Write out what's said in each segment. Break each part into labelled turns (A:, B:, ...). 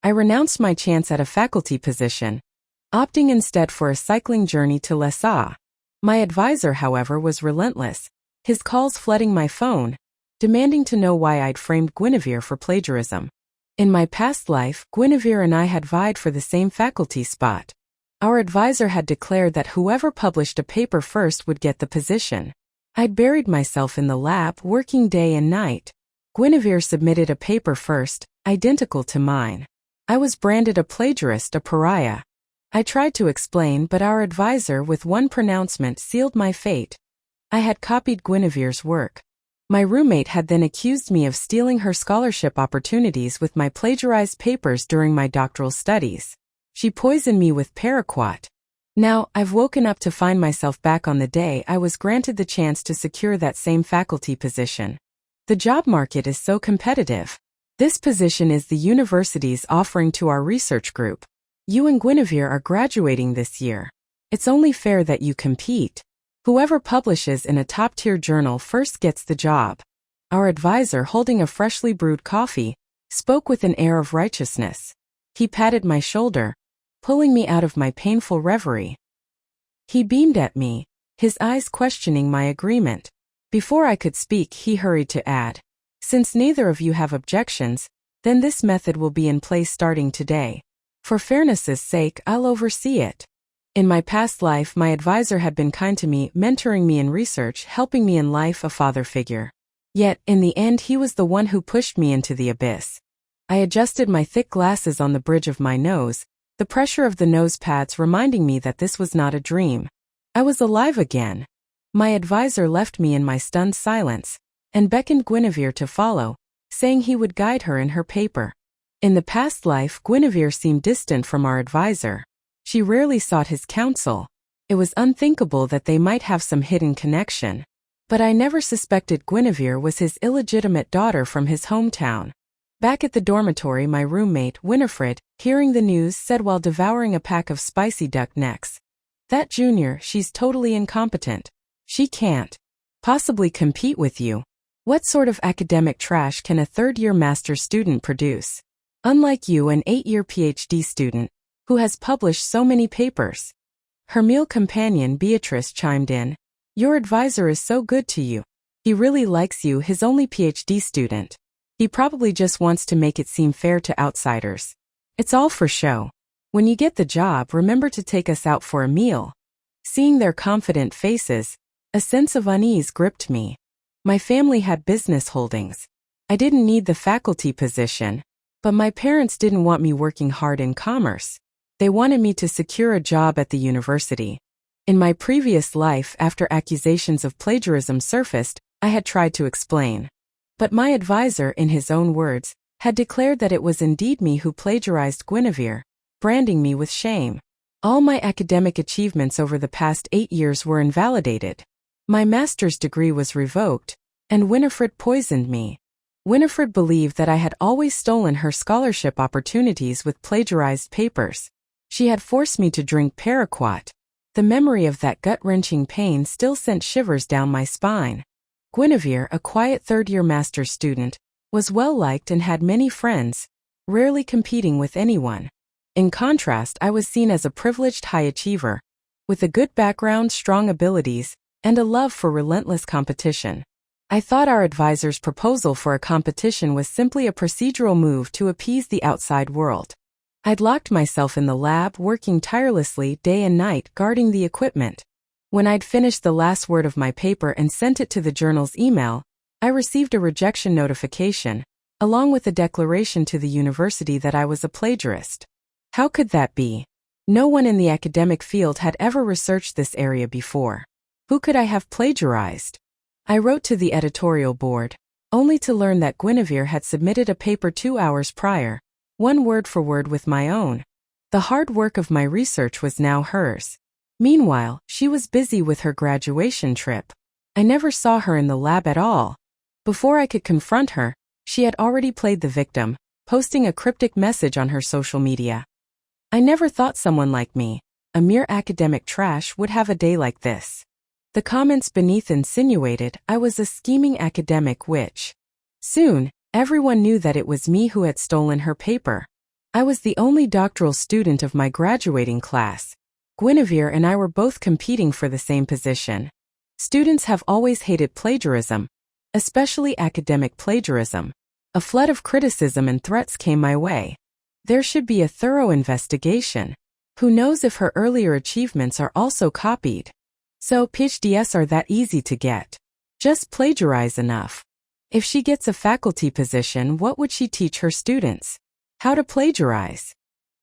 A: I renounced my chance at a faculty position, opting instead for a cycling journey to Lhasa. My advisor, however, was relentless, his calls flooding my phone, demanding to know why I'd framed Guinevere for plagiarism. In my past life, Guinevere and I had vied for the same faculty spot. Our advisor had declared that whoever published a paper first would get the position. I'd buried myself in the lab, working day and night. Guinevere submitted a paper first, identical to mine. I was branded a plagiarist, a pariah. I tried to explain, but our advisor, with one pronouncement, sealed my fate. I had copied Guinevere's work. My roommate had then accused me of stealing her scholarship opportunities with my plagiarized papers during my doctoral studies. She poisoned me with paraquat. Now, I've woken up to find myself back on the day I was granted the chance to secure that same faculty position. The job market is so competitive. This position is the university's offering to our research group. You and Guinevere are graduating this year. It's only fair that you compete. Whoever publishes in a top-tier journal first gets the job. Our advisor, holding a freshly brewed coffee, spoke with an air of righteousness. He patted my shoulder, pulling me out of my painful reverie. He beamed at me, his eyes questioning my agreement. Before I could speak, he hurried to add, "Since neither of you have objections, then this method will be in place starting today. For fairness' sake, I'll oversee it." In my past life, my advisor had been kind to me, mentoring me in research, helping me in life, a father figure. Yet, in the end, he was the one who pushed me into the abyss. I adjusted my thick glasses on the bridge of my nose, the pressure of the nose pads reminding me that this was not a dream. I was alive again. My advisor left me in my stunned silence, and beckoned Guinevere to follow, saying he would guide her in her paper. In the past life, Guinevere seemed distant from our advisor. She rarely sought his counsel. It was unthinkable that they might have some hidden connection. But I never suspected Guinevere was his illegitimate daughter from his hometown. Back at the dormitory, my roommate, Winifred, hearing the news, said while devouring a pack of spicy duck necks, "That Junior, she's totally incompetent. She can't possibly compete with you. What sort of academic trash can a third-year master's student produce? Unlike you, an 8-year PhD student, who has published so many papers." Her meal companion, Beatrice, chimed in, "Your advisor is so good to you. He really likes you, his only PhD student. He probably just wants to make it seem fair to outsiders. It's all for show. When you get the job, remember to take us out for a meal." Seeing their confident faces, a sense of unease gripped me. My family had business holdings. I didn't need the faculty position, but my parents didn't want me working hard in commerce. They wanted me to secure a job at the university. In my previous life, after accusations of plagiarism surfaced, I had tried to explain. But my advisor, in his own words, had declared that it was indeed me who plagiarized Guinevere, branding me with shame. All my academic achievements over the past 8 years were invalidated. My master's degree was revoked, and Winifred poisoned me. Winifred believed that I had always stolen her scholarship opportunities with plagiarized papers. She had forced me to drink paraquat. The memory of that gut-wrenching pain still sent shivers down my spine. Guinevere, a quiet third-year master's student, was well-liked and had many friends, rarely competing with anyone. In contrast, I was seen as a privileged high achiever, with a good background, strong abilities, and a love for relentless competition. I thought our advisor's proposal for a competition was simply a procedural move to appease the outside world. I'd locked myself in the lab, working tirelessly day and night, guarding the equipment. When I'd finished the last word of my paper and sent it to the journal's email, I received a rejection notification, along with a declaration to the university that I was a plagiarist. How could that be? No one in the academic field had ever researched this area before. Who could I have plagiarized? I wrote to the editorial board, only to learn that Guinevere had submitted a paper 2 hours prior, one word for word with my own. The hard work of my research was now hers. Meanwhile, she was busy with her graduation trip. I never saw her in the lab at all. Before I could confront her, she had already played the victim, posting a cryptic message on her social media. I never thought someone like me, a mere academic trash, would have a day like this. The comments beneath insinuated I was a scheming academic witch. Soon, everyone knew that it was me who had stolen her paper. I was the only doctoral student of my graduating class. Guinevere and I were both competing for the same position. Students have always hated plagiarism, especially academic plagiarism. A flood of criticism and threats came my way. There should be a thorough investigation. Who knows if her earlier achievements are also copied? So PhDs are that easy to get. Just plagiarize enough. If she gets a faculty position, what would she teach her students? How to plagiarize.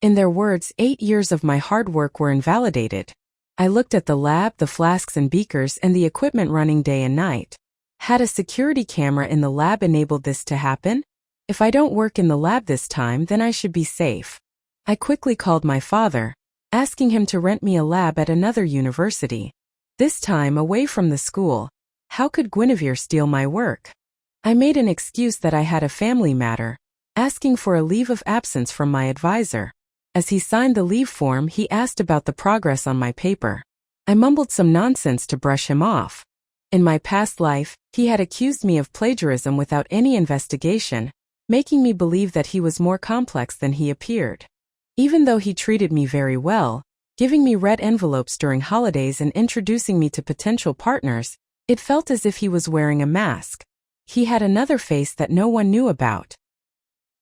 A: In their words, 8 years of my hard work were invalidated. I looked at the lab, the flasks and beakers, and the equipment running day and night. Had a security camera in the lab enabled this to happen? If I don't work in the lab this time, then I should be safe. I quickly called my father, asking him to rent me a lab at another university. This time away from the school. How could Guinevere steal my work? I made an excuse that I had a family matter, asking for a leave of absence from my advisor. As he signed the leave form, he asked about the progress on my paper. I mumbled some nonsense to brush him off. In my past life, he had accused me of plagiarism without any investigation, making me believe that he was more complex than he appeared. Even though he treated me very well, giving me red envelopes during holidays and introducing me to potential partners, it felt as if he was wearing a mask. He had another face that no one knew about.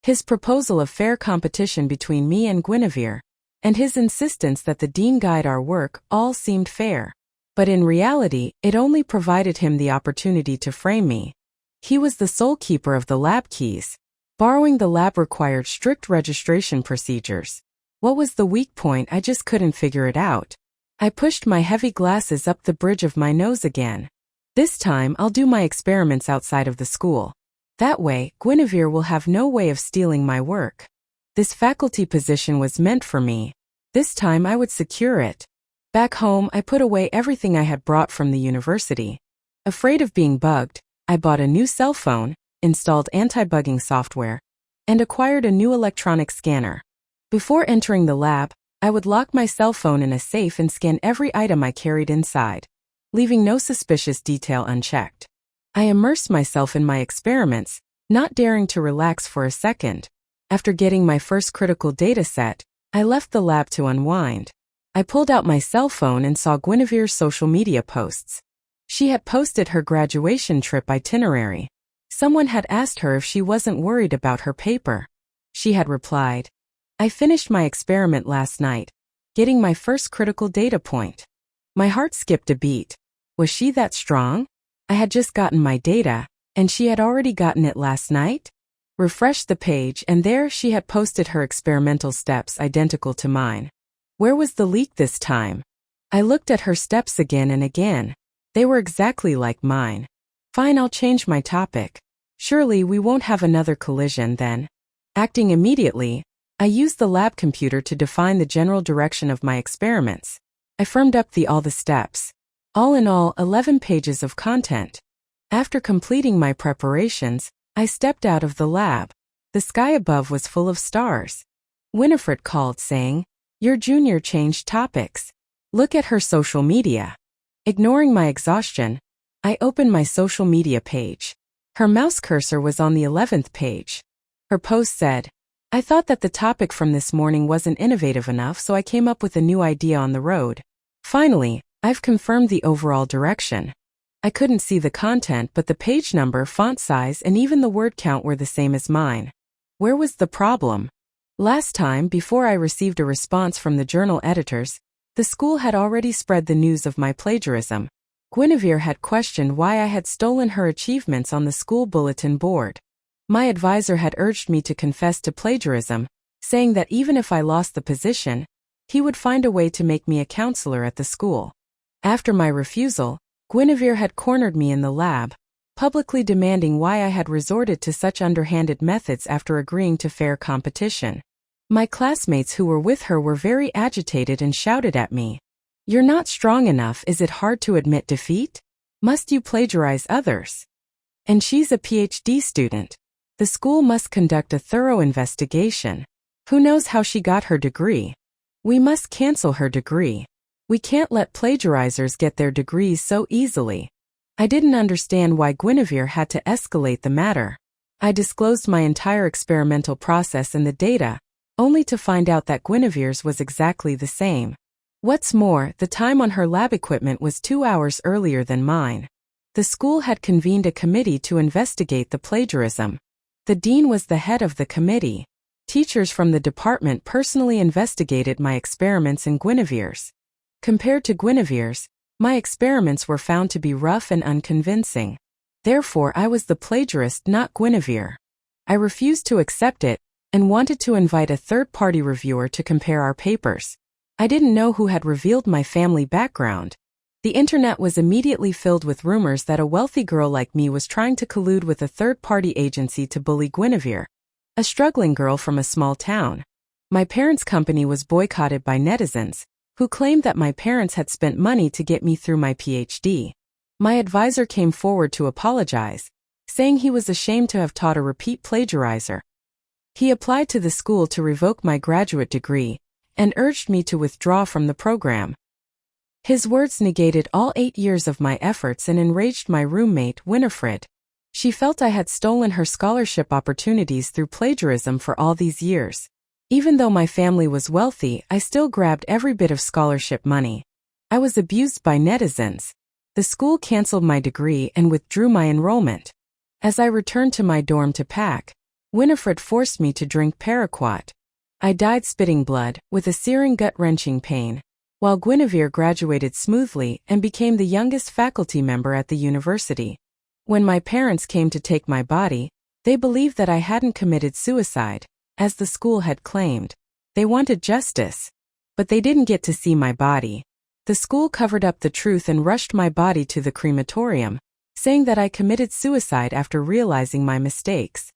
A: His proposal of fair competition between me and Guinevere, and his insistence that the dean guide our work, all seemed fair. But in reality, it only provided him the opportunity to frame me. He was the sole keeper of the lab keys. Borrowing the lab required strict registration procedures. What was the weak point? I just couldn't figure it out. I pushed my heavy glasses up the bridge of my nose again. This time, I'll do my experiments outside of the school. That way, Guinevere will have no way of stealing my work. This faculty position was meant for me. This time I would secure it. Back home, I put away everything I had brought from the university. Afraid of being bugged, I bought a new cell phone, installed anti-bugging software, and acquired a new electronic scanner. Before entering the lab, I would lock my cell phone in a safe and scan every item I carried inside, leaving no suspicious detail unchecked. I immersed myself in my experiments, not daring to relax for a second. After getting my first critical data set, I left the lab to unwind. I pulled out my cell phone and saw Guinevere's social media posts. She had posted her graduation trip itinerary. Someone had asked her if she wasn't worried about her paper. She had replied, "I finished my experiment last night, getting my first critical data point." My heart skipped a beat. Was she that strong? I had just gotten my data, and she had already gotten it last night? Refreshed the page, and there she had posted her experimental steps identical to mine. Where was the leak this time? I looked at her steps again and again. They were exactly like mine. Fine, I'll change my topic. Surely we won't have another collision then. Acting immediately, I used the lab computer to define the general direction of my experiments. I firmed up all the steps. All in all, 11 pages of content. After completing my preparations, I stepped out of the lab. The sky above was full of stars. Winifred called, saying, "Your junior changed topics. Look at her social media." Ignoring my exhaustion, I opened my social media page. Her mouse cursor was on the 11th page. Her post said, "I thought that the topic from this morning wasn't innovative enough, so I came up with a new idea on the road. Finally, I've confirmed the overall direction." I couldn't see the content, but the page number, font size, and even the word count were the same as mine. Where was the problem? Last time, before I received a response from the journal editors, the school had already spread the news of my plagiarism. Guinevere had questioned why I had stolen her achievements on the school bulletin board. My advisor had urged me to confess to plagiarism, saying that even if I lost the position, he would find a way to make me a counselor at the school. After my refusal, Guinevere had cornered me in the lab, publicly demanding why I had resorted to such underhanded methods after agreeing to fair competition. My classmates who were with her were very agitated and shouted at me, "You're not strong enough. Is it hard to admit defeat? Must you plagiarize others? And she's a PhD student. The school must conduct a thorough investigation. Who knows how she got her degree? We must cancel her degree. We can't let plagiarizers get their degrees so easily." I didn't understand why Guinevere had to escalate the matter. I disclosed my entire experimental process and the data, only to find out that Guinevere's was exactly the same. What's more, the time on her lab equipment was 2 hours earlier than mine. The school had convened a committee to investigate the plagiarism. The dean was the head of the committee. Teachers from the department personally investigated my experiments and Guinevere's. Compared to Guinevere's, my experiments were found to be rough and unconvincing. Therefore, I was the plagiarist, not Guinevere. I refused to accept it and wanted to invite a third-party reviewer to compare our papers. I didn't know who had revealed my family background. The internet was immediately filled with rumors that a wealthy girl like me was trying to collude with a third-party agency to bully Guinevere, a struggling girl from a small town. My parents' company was boycotted by netizens, who claimed that my parents had spent money to get me through my PhD. My advisor came forward to apologize, saying he was ashamed to have taught a repeat plagiarizer. He applied to the school to revoke my graduate degree and urged me to withdraw from the program. His words negated all 8 years of my efforts and enraged my roommate, Winifred. She felt I had stolen her scholarship opportunities through plagiarism for all these years. Even though my family was wealthy, I still grabbed every bit of scholarship money. I was abused by netizens. The school canceled my degree and withdrew my enrollment. As I returned to my dorm to pack, Winifred forced me to drink paraquat. I died spitting blood, with a searing gut-wrenching pain, while Guinevere graduated smoothly and became the youngest faculty member at the university. When my parents came to take my body, they believed that I hadn't committed suicide, as the school had claimed. They wanted justice. But they didn't get to see my body. The school covered up the truth and rushed my body to the crematorium, saying that I committed suicide after realizing my mistakes.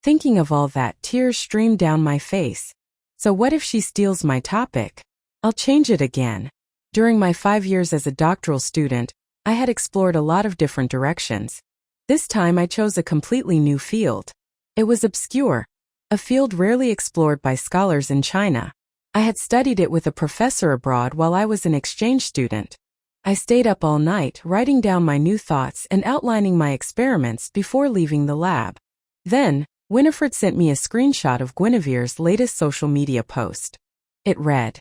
A: Thinking of all that, tears streamed down my face. So what if she steals my topic? I'll change it again. During my 5 years as a doctoral student, I had explored a lot of different directions. This time I chose a completely new field. It was obscure, a field rarely explored by scholars in China. I had studied it with a professor abroad while I was an exchange student. I stayed up all night writing down my new thoughts and outlining my experiments before leaving the lab. Then, Winifred sent me a screenshot of Guinevere's latest social media post. It read,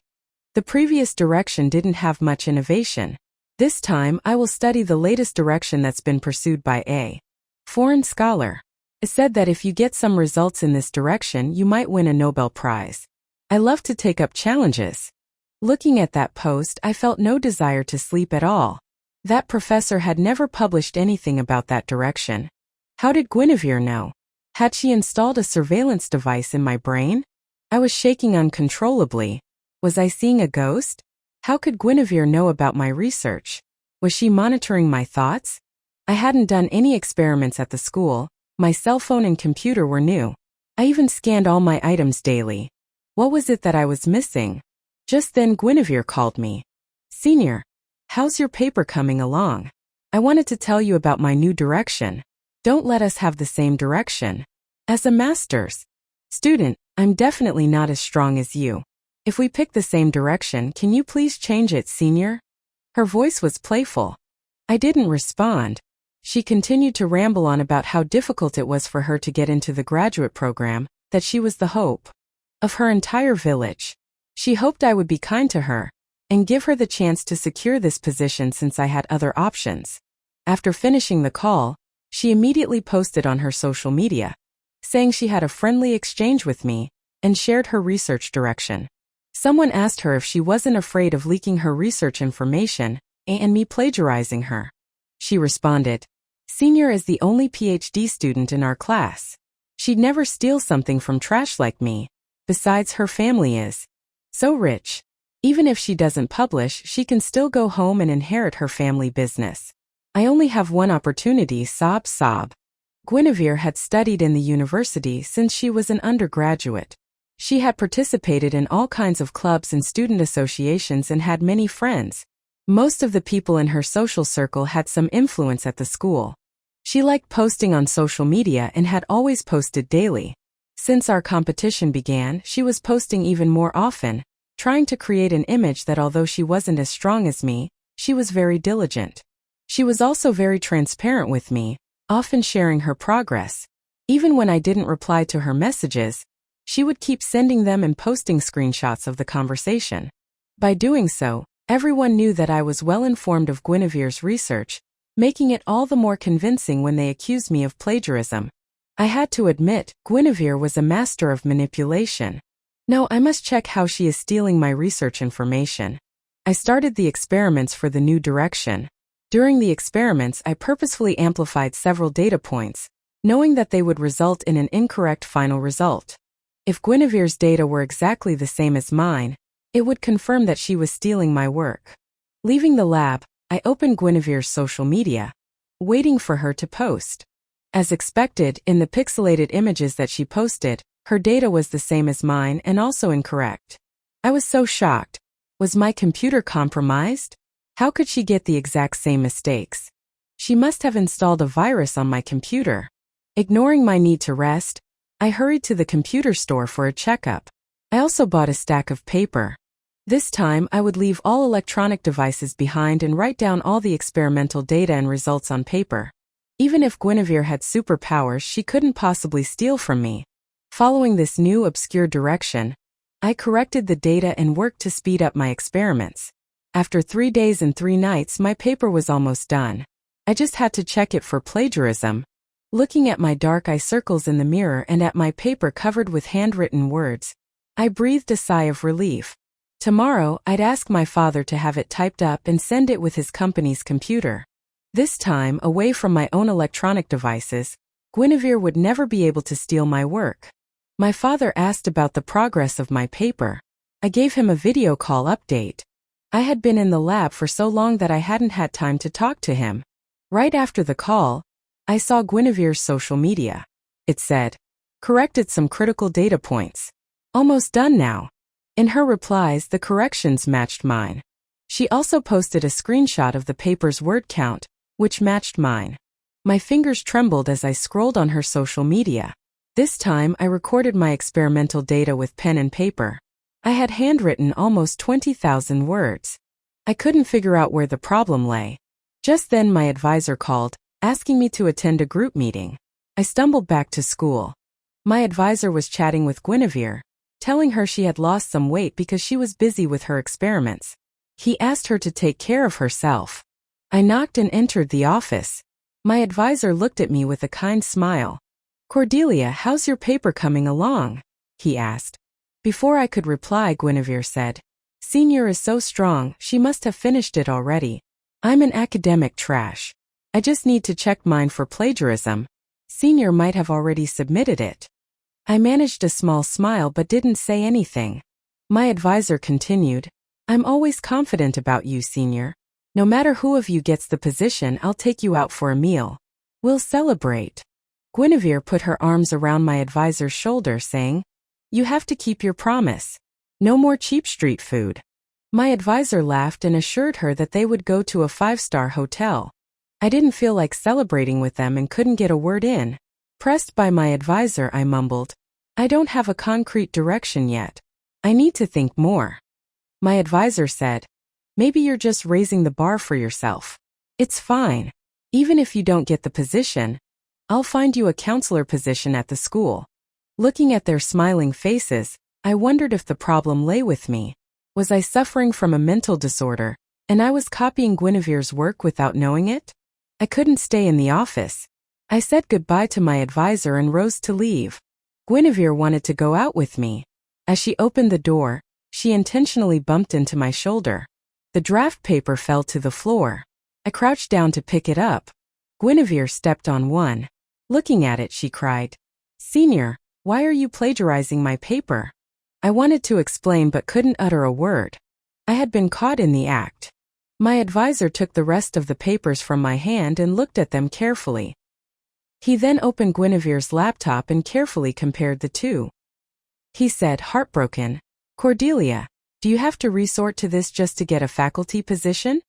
A: "The previous direction didn't have much innovation. This time I will study the latest direction that's been pursued by a foreign scholar. It said that if you get some results in this direction, you might win a Nobel Prize. I love to take up challenges." Looking at that post, I felt no desire to sleep at all. That professor had never published anything about that direction. How did Guinevere know? Had she installed a surveillance device in my brain? I was shaking uncontrollably. Was I seeing a ghost? How could Guinevere know about my research? Was she monitoring my thoughts? I hadn't done any experiments at the school. My cell phone and computer were new. I even scanned all my items daily. What was it that I was missing? Just then Guinevere called me. "Senior, how's your paper coming along? I wanted to tell you about my new direction. Don't let us have the same direction. As a master's student, I'm definitely not as strong as you. If we pick the same direction, can you please change it, senior?" Her voice was playful. I didn't respond. She continued to ramble on about how difficult it was for her to get into the graduate program, that she was the hope of her entire village. She hoped I would be kind to her and give her the chance to secure this position since I had other options. After finishing the call, she immediately posted on her social media, saying she had a friendly exchange with me and shared her research direction. Someone asked her if she wasn't afraid of leaking her research information and me plagiarizing her. She responded, "Senior is the only PhD student in our class. She'd never steal something from trash like me. Besides, her family is so rich. Even if she doesn't publish, she can still go home and inherit her family business. I only have one opportunity, sob sob." Guinevere had studied in the university since she was an undergraduate. She had participated in all kinds of clubs and student associations and had many friends. Most of the people in her social circle had some influence at the school. She liked posting on social media and had always posted daily. Since our competition began, she was posting even more often, trying to create an image that although she wasn't as strong as me, she was very diligent. She was also very transparent with me, often sharing her progress. Even when I didn't reply to her messages, She would keep sending them and posting screenshots of the conversation. By doing so, everyone knew that I was well informed of Guinevere's research, making it all the more convincing when they accused me of plagiarism. I had to admit, Guinevere was a master of manipulation. No, I must check how she is stealing my research information. I started the experiments for the new direction. During the experiments, I purposefully amplified several data points, knowing that they would result in an incorrect final result. If Guinevere's data were exactly the same as mine, it would confirm that she was stealing my work. Leaving the lab, I opened Guinevere's social media, waiting for her to post. As expected, in the pixelated images that she posted, her data was the same as mine and also incorrect. I was so shocked. Was my computer compromised? How could she get the exact same mistakes? She must have installed a virus on my computer. Ignoring my need to rest, I hurried to the computer store for a checkup. I also bought a stack of paper. This time, I would leave all electronic devices behind and write down all the experimental data and results on paper. Even if Guinevere had superpowers, she couldn't possibly steal from me. Following this new obscure direction, I corrected the data and worked to speed up my experiments. After 3 days and 3 nights, my paper was almost done. I just had to check it for plagiarism. Looking at my dark eye circles in the mirror and at my paper covered with handwritten words, I breathed a sigh of relief. Tomorrow, I'd ask my father to have it typed up and send it with his company's computer. This time, away from my own electronic devices, Guinevere would never be able to steal my work. My father asked about the progress of my paper. I gave him a video call update. I had been in the lab for so long that I hadn't had time to talk to him. Right after the call, I saw Guinevere's social media. It said, "Corrected some critical data points. Almost done now." In her replies, the corrections matched mine. She also posted a screenshot of the paper's word count, which matched mine. My fingers trembled as I scrolled on her social media. This time, I recorded my experimental data with pen and paper. I had handwritten almost 20,000 words. I couldn't figure out where the problem lay. Just then my advisor called, asking me to attend a group meeting. I stumbled back to school. My advisor was chatting with Guinevere, telling her she had lost some weight because she was busy with her experiments. He asked her to take care of herself. I knocked and entered the office. My advisor looked at me with a kind smile. "Cordelia, how's your paper coming along?" he asked. Before I could reply, Guinevere said, "Senior is so strong, she must have finished it already. I'm an academic trash. I just need to check mine for plagiarism. Senior might have already submitted it." I managed a small smile but didn't say anything. My advisor continued, "I'm always confident about you, Senior. No matter who of you gets the position, I'll take you out for a meal. We'll celebrate." Guinevere put her arms around my advisor's shoulder, saying, "You have to keep your promise. No more cheap street food." My advisor laughed and assured her that they would go to a 5-star hotel. I didn't feel like celebrating with them and couldn't get a word in. Pressed by my advisor, I mumbled, "I don't have a concrete direction yet. I need to think more." My advisor said, "Maybe you're just raising the bar for yourself. It's fine. Even if you don't get the position, I'll find you a counselor position at the school." Looking at their smiling faces, I wondered if the problem lay with me. Was I suffering from a mental disorder, and I was copying Guinevere's work without knowing it? I couldn't stay in the office. I said goodbye to my advisor and rose to leave. Guinevere wanted to go out with me. As she opened the door, she intentionally bumped into my shoulder. The draft paper fell to the floor. I crouched down to pick it up. Guinevere stepped on one. Looking at it, she cried, "Senior, why are you plagiarizing my paper?" I wanted to explain but couldn't utter a word. I had been caught in the act. My advisor took the rest of the papers from my hand and looked at them carefully. He then opened Guinevere's laptop and carefully compared the two. He said, heartbroken, "Cordelia, do you have to resort to this just to get a faculty position?"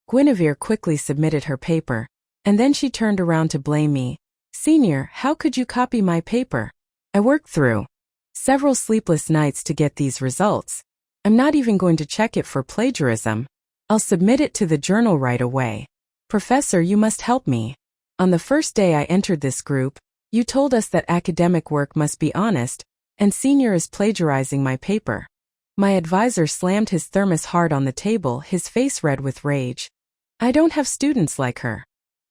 A: Guinevere quickly submitted her paper, and then she turned around to blame me. "Senior, how could you copy my paper? I worked through several sleepless nights to get these results. I'm not even going to check it for plagiarism. I'll submit it to the journal right away. Professor, you must help me. On the first day I entered this group, you told us that academic work must be honest, and Senior is plagiarizing my paper. My advisor slammed his thermos hard on the table, his face red with rage. I don't have students like her.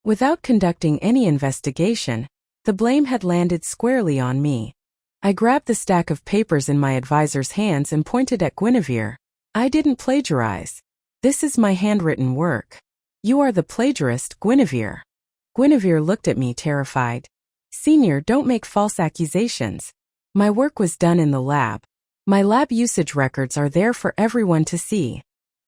A: Without conducting any investigation, the blame had landed squarely on me. I grabbed the stack of papers in my advisor's hands and pointed at Guinevere. I didn't plagiarize. This is my handwritten work. You are the plagiarist, Guinevere. Guinevere looked at me terrified. Senior, don't make false accusations. My work was done in the lab. My lab usage records are there for everyone to see.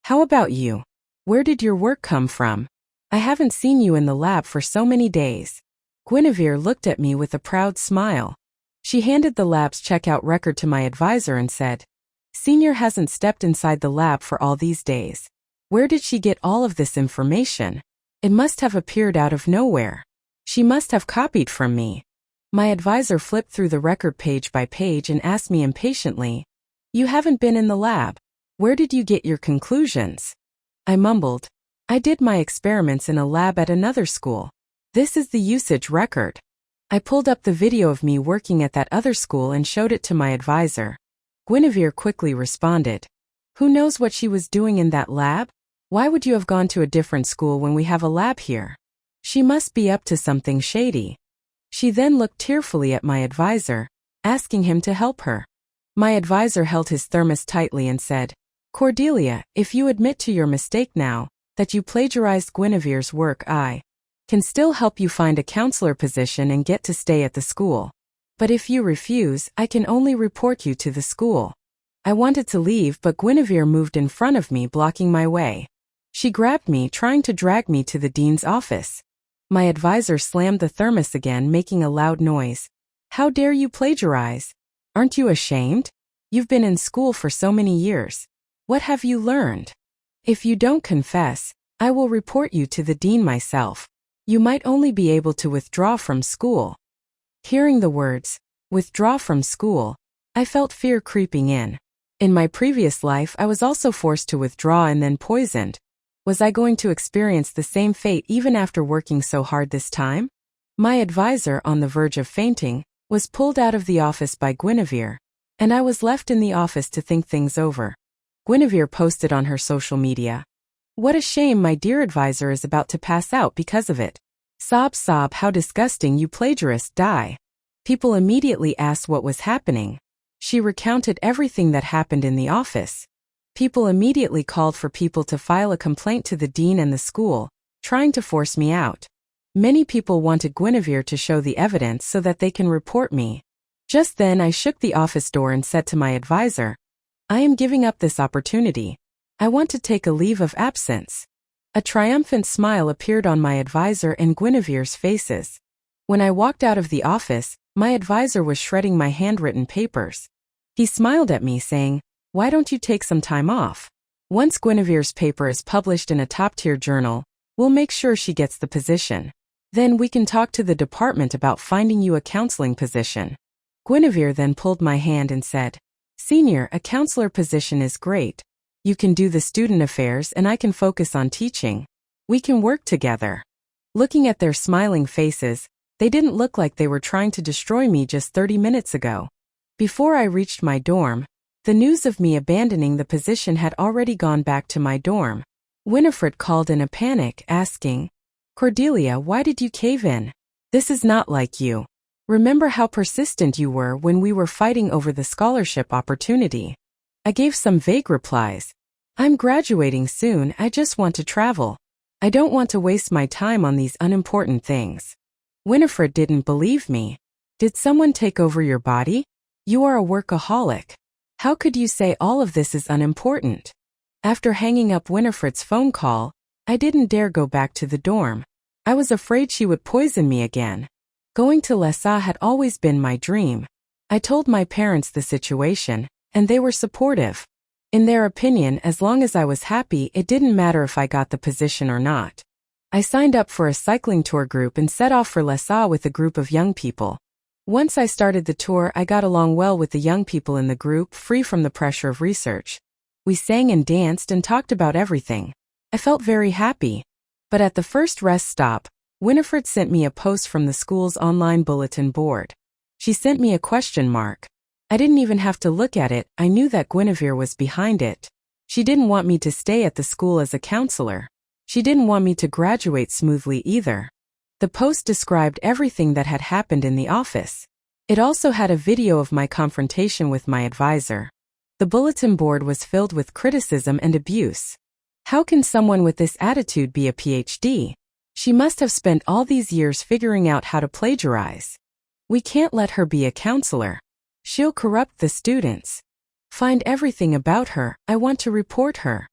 A: How about you? Where did your work come from? I haven't seen you in the lab for so many days. Guinevere looked at me with a proud smile. She handed the lab's checkout record to my advisor and said, Senior hasn't stepped inside the lab for all these days. Where did she get all of this information? It must have appeared out of nowhere. She must have copied from me. My advisor flipped through the record page by page and asked me impatiently, You haven't been in the lab. Where did you get your conclusions? I mumbled, I did my experiments in a lab at another school. This is the usage record. I pulled up the video of me working at that other school and showed it to my advisor. Guinevere quickly responded, Who knows what she was doing in that lab? Why would you have gone to a different school when we have a lab here? She must be up to something shady. She then looked tearfully at my advisor, asking him to help her. My advisor held his thermos tightly and said, Cordelia, if you admit to your mistake now, that you plagiarized Guinevere's work, I can still help you find a counselor position and get to stay at the school. But if you refuse, I can only report you to the school. I wanted to leave, but Guinevere moved in front of me, blocking my way. She grabbed me, trying to drag me to the dean's office. My advisor slammed the thermos again, making a loud noise. How dare you plagiarize? Aren't you ashamed? You've been in school for so many years. What have you learned? If you don't confess, I will report you to the dean myself. You might only be able to withdraw from school. Hearing the words, withdraw from school, I felt fear creeping in. In my previous life, I was also forced to withdraw and then poisoned. Was I going to experience the same fate even after working so hard this time? My advisor, on the verge of fainting, was pulled out of the office by Guinevere, and I was left in the office to think things over. Guinevere posted on her social media, What a shame, my dear advisor is about to pass out because of it. Sob, sob, how disgusting, you plagiarist, die. People immediately asked what was happening. She recounted everything that happened in the office. People immediately called for people to file a complaint to the dean and the school, trying to force me out. Many people wanted Guinevere to show the evidence so that they can report me. Just then I shook the office door and said to my advisor, I am giving up this opportunity. I want to take a leave of absence. A triumphant smile appeared on my advisor and Guinevere's faces. When I walked out of the office, my advisor was shredding my handwritten papers. He smiled at me saying, Why don't you take some time off? Once Guinevere's paper is published in a top-tier journal, we'll make sure she gets the position. Then we can talk to the department about finding you a counseling position. Guinevere then pulled my hand and said, Senior, a counselor position is great. You can do the student affairs and I can focus on teaching. We can work together. Looking at their smiling faces, they didn't look like they were trying to destroy me just 30 minutes ago. Before I reached my dorm, the news of me abandoning the position had already gone back to my dorm. Winifred called in a panic, asking, Cordelia, why did you cave in? This is not like you. Remember how persistent you were when we were fighting over the scholarship opportunity. I gave some vague replies. I'm graduating soon, I just want to travel. I don't want to waste my time on these unimportant things. Winifred didn't believe me. Did someone take over your body? You are a workaholic. How could you say all of this is unimportant? After hanging up Winifred's phone call, I didn't dare go back to the dorm. I was afraid she would poison me again. Going to Lhasa had always been my dream. I told my parents the situation, and they were supportive. In their opinion, as long as I was happy, it didn't matter if I got the position or not. I signed up for a cycling tour group and set off for Lhasa with a group of young people. Once I started the tour, I got along well with the young people in the group, free from the pressure of research. We sang and danced and talked about everything. I felt very happy. But at the first rest stop, Winifred sent me a post from the school's online bulletin board. She sent me a question mark. I didn't even have to look at it, I knew that Guinevere was behind it. She didn't want me to stay at the school as a counselor. She didn't want me to graduate smoothly either. The post described everything that had happened in the office. It also had a video of my confrontation with my advisor. The bulletin board was filled with criticism and abuse. How can someone with this attitude be a PhD? She must have spent all these years figuring out how to plagiarize. We can't let her be a counselor. She'll corrupt the students. Find everything about her, I want to report her.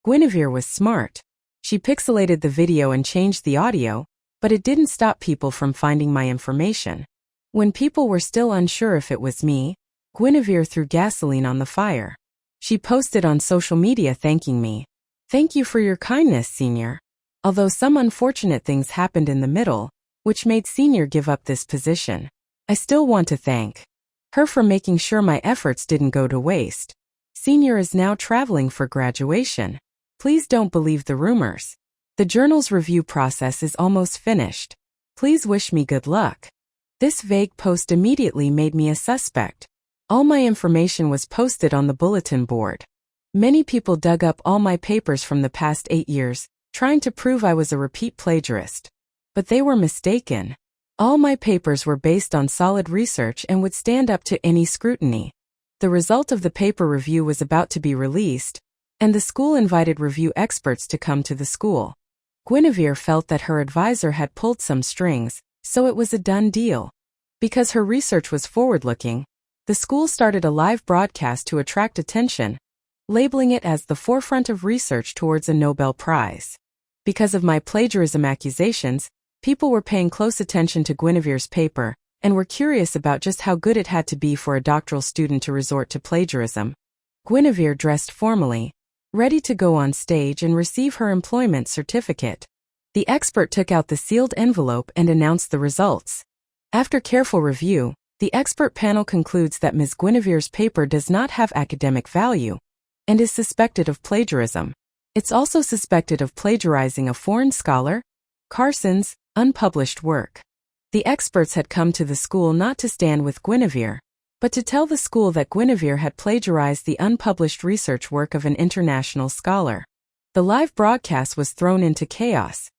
A: Guinevere was smart. She pixelated the video and changed the audio, but it didn't stop people from finding my information. When people were still unsure if it was me, Guinevere threw gasoline on the fire. She posted on social media thanking me. Thank you for your kindness, Senior. Although some unfortunate things happened in the middle, which made Senior give up this position, I still want to thank her for making sure my efforts didn't go to waste. Senior is now traveling for graduation. Please don't believe the rumors. The journal's review process is almost finished. Please wish me good luck. This vague post immediately made me a suspect. All my information was posted on the bulletin board. Many people dug up all my papers from the past 8 years, trying to prove I was a repeat plagiarist. But they were mistaken. All my papers were based on solid research and would stand up to any scrutiny. The result of the paper review was about to be released, and the school invited review experts to come to the school. Guinevere felt that her advisor had pulled some strings, so it was a done deal. Because her research was forward-looking, the school started a live broadcast to attract attention, labeling it as the forefront of research towards a Nobel Prize. Because of my plagiarism accusations, people were paying close attention to Guinevere's paper and were curious about just how good it had to be for a doctoral student to resort to plagiarism. Guinevere dressed formally, ready to go on stage and receive her employment certificate. The expert took out the sealed envelope and announced the results. After careful review, the expert panel concludes that Ms. Guinevere's paper does not have academic value and is suspected of plagiarism. It's also suspected of plagiarizing a foreign scholar, Carson's, unpublished work. The experts had come to the school not to stand with Guinevere, but to tell the school that Guinevere had plagiarized the unpublished research work of an international scholar. The live broadcast was thrown into chaos.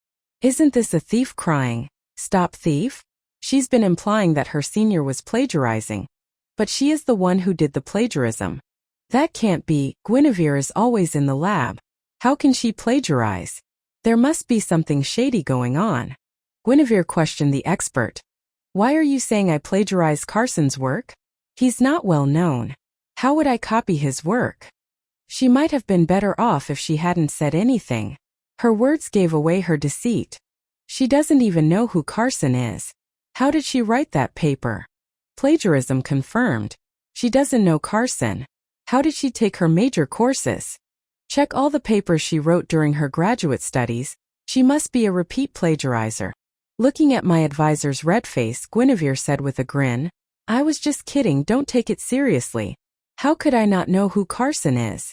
A: Isn't this a thief crying, "Stop thief"? She's been implying that her senior was plagiarizing. But she is the one who did the plagiarism. That can't be, Guinevere is always in the lab. How can she plagiarize? There must be something shady going on. Guinevere questioned the expert. Why are you saying I plagiarized Carson's work? He's not well known. How would I copy his work? She might have been better off if she hadn't said anything. Her words gave away her deceit. She doesn't even know who Carson is. How did she write that paper? Plagiarism confirmed. She doesn't know Carson. How did she take her major courses? Check all the papers she wrote during her graduate studies. She must be a repeat plagiarizer. Looking at my advisor's red face, Guinevere said with a grin, I was just kidding, don't take it seriously. How could I not know who Carson is?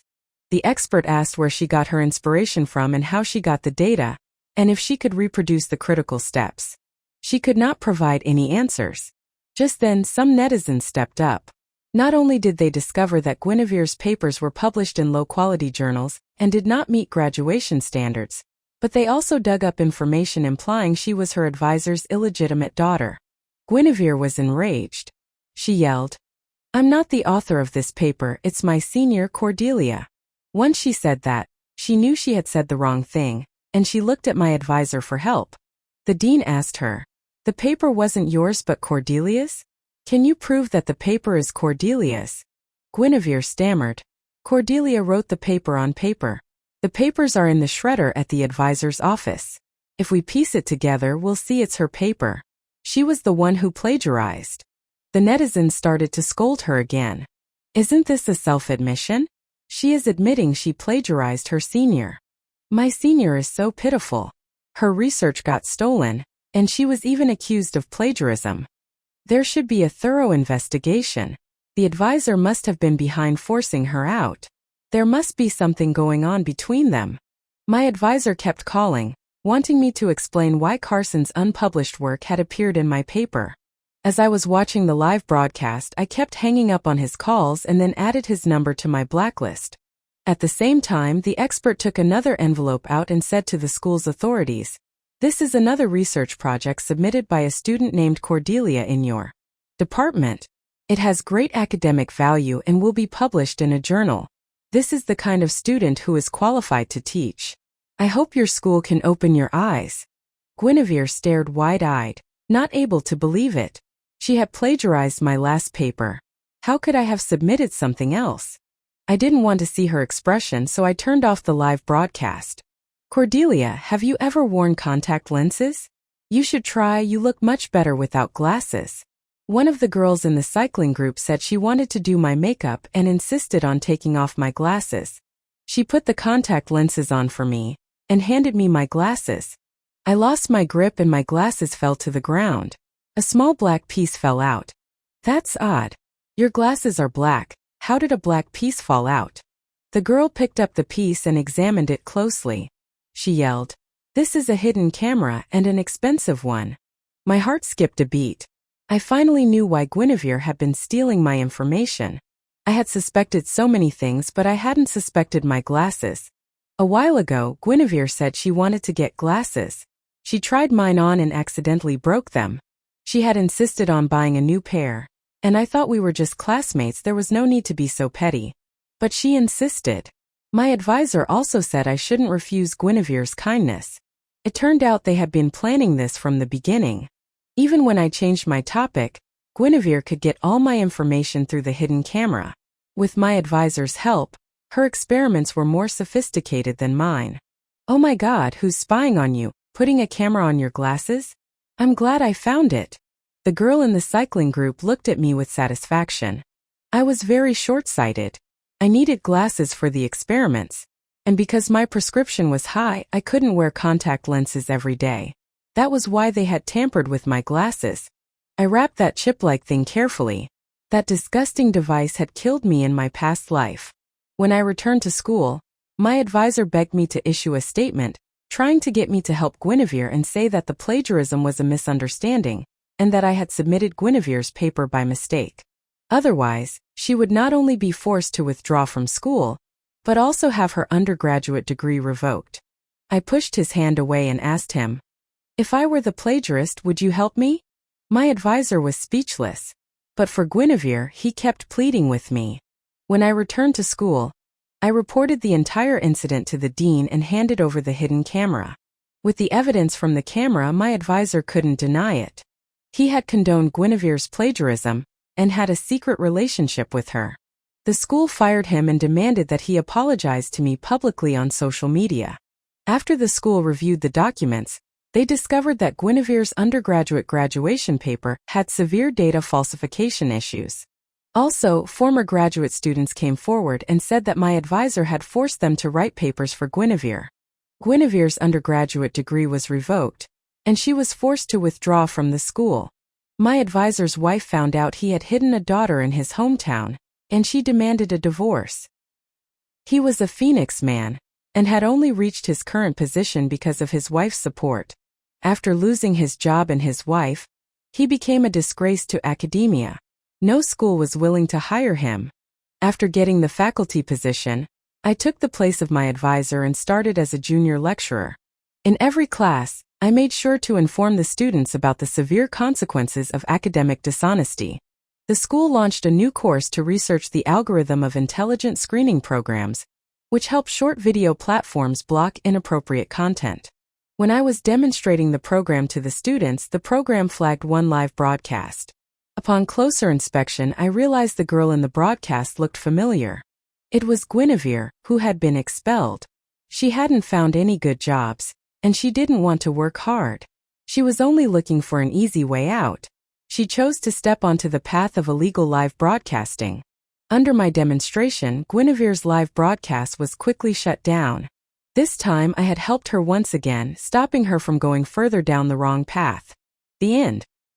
A: The expert asked where she got her inspiration from and how she got the data, and if she could reproduce the critical steps. She could not provide any answers. Just then, some netizens stepped up. Not only did they discover that Guinevere's papers were published in low-quality journals and did not meet graduation standards, but they also dug up information implying she was her advisor's illegitimate daughter. Guinevere was enraged. She yelled, I'm not the author of this paper, it's my senior Cordelia. Once she said that, she knew she had said the wrong thing, and she looked at my advisor for help. The dean asked her, the paper wasn't yours but Cordelia's? Can you prove that the paper is Cordelia's? Guinevere stammered. Cordelia wrote the paper on paper. The papers are in the shredder at the advisor's office. If we piece it together, we'll see it's her paper. She was the one who plagiarized. The netizens started to scold her again. Isn't this a self-admission? She is admitting she plagiarized her senior. My senior is so pitiful. Her research got stolen, and she was even accused of plagiarism. There should be a thorough investigation. The advisor must have been behind forcing her out. There must be something going on between them. My advisor kept calling, wanting me to explain why Carson's unpublished work had appeared in my paper. As I was watching the live broadcast, I kept hanging up on his calls and then added his number to my blacklist. At the same time, the expert took another envelope out and said to the school's authorities, "This is another research project submitted by a student named Cordelia in your department. It has great academic value and will be published in a journal. This is the kind of student who is qualified to teach. I hope your school can open your eyes." Guinevere stared wide-eyed, not able to believe it. She had plagiarized my last paper. How could I have submitted something else? I didn't want to see her expression, so I turned off the live broadcast. "Cordelia, have you ever worn contact lenses? You should try, you look much better without glasses." One of the girls in the cycling group said she wanted to do my makeup and insisted on taking off my glasses. She put the contact lenses on for me and handed me my glasses. I lost my grip and my glasses fell to the ground. A small black piece fell out. "That's odd. Your glasses are black. How did a black piece fall out?" The girl picked up the piece and examined it closely. She yelled, "This is a hidden camera and an expensive one." My heart skipped a beat. I finally knew why Guinevere had been stealing my information. I had suspected so many things, but I hadn't suspected my glasses. A while ago, Guinevere said she wanted to get glasses. She tried mine on and accidentally broke them. She had insisted on buying a new pair, and I thought we were just classmates, there was no need to be so petty. But she insisted. My advisor also said I shouldn't refuse Guinevere's kindness. It turned out they had been planning this from the beginning. Even when I changed my topic, Guinevere could get all my information through the hidden camera. With my advisor's help, her experiments were more sophisticated than mine. "Oh my God, who's spying on you, putting a camera on your glasses? I'm glad I found it." The girl in the cycling group looked at me with satisfaction. I was very short-sighted. I needed glasses for the experiments, and because my prescription was high, I couldn't wear contact lenses every day. That was why they had tampered with my glasses. I wrapped that chip-like thing carefully. That disgusting device had killed me in my past life. When I returned to school, my advisor begged me to issue a statement, trying to get me to help Guinevere and say that the plagiarism was a misunderstanding, and that I had submitted Guinevere's paper by mistake. Otherwise, she would not only be forced to withdraw from school, but also have her undergraduate degree revoked. I pushed his hand away and asked him, "If I were the plagiarist, would you help me?" My advisor was speechless. But for Guinevere, he kept pleading with me. When I returned to school, I reported the entire incident to the dean and handed over the hidden camera. With the evidence from the camera, my advisor couldn't deny it. He had condoned Guinevere's plagiarism and had a secret relationship with her. The school fired him and demanded that he apologize to me publicly on social media. After the school reviewed the documents, they discovered that Guinevere's undergraduate graduation paper had severe data falsification issues. Also, former graduate students came forward and said that my advisor had forced them to write papers for Guinevere. Guinevere's undergraduate degree was revoked, and she was forced to withdraw from the school. My advisor's wife found out he had hidden a daughter in his hometown, and she demanded a divorce. He was a Phoenix man, and had only reached his current position because of his wife's support. After losing his job and his wife, he became a disgrace to academia. No school was willing to hire him. After getting the faculty position, I took the place of my advisor and started as a junior lecturer. In every class, I made sure to inform the students about the severe consequences of academic dishonesty. The school launched a new course to research the algorithm of intelligent screening programs, which help short video platforms block inappropriate content. When I was demonstrating the program to the students, the program flagged one live broadcast. Upon closer inspection, I realized the girl in the broadcast looked familiar. It was Guinevere, who had been expelled. She hadn't found any good jobs, and she didn't want to work hard. She was only looking for an easy way out. She chose to step onto the path of illegal live broadcasting. Under my demonstration, Guinevere's live broadcast was quickly shut down. This time I had helped her once again, stopping her from going further down the wrong path. The end.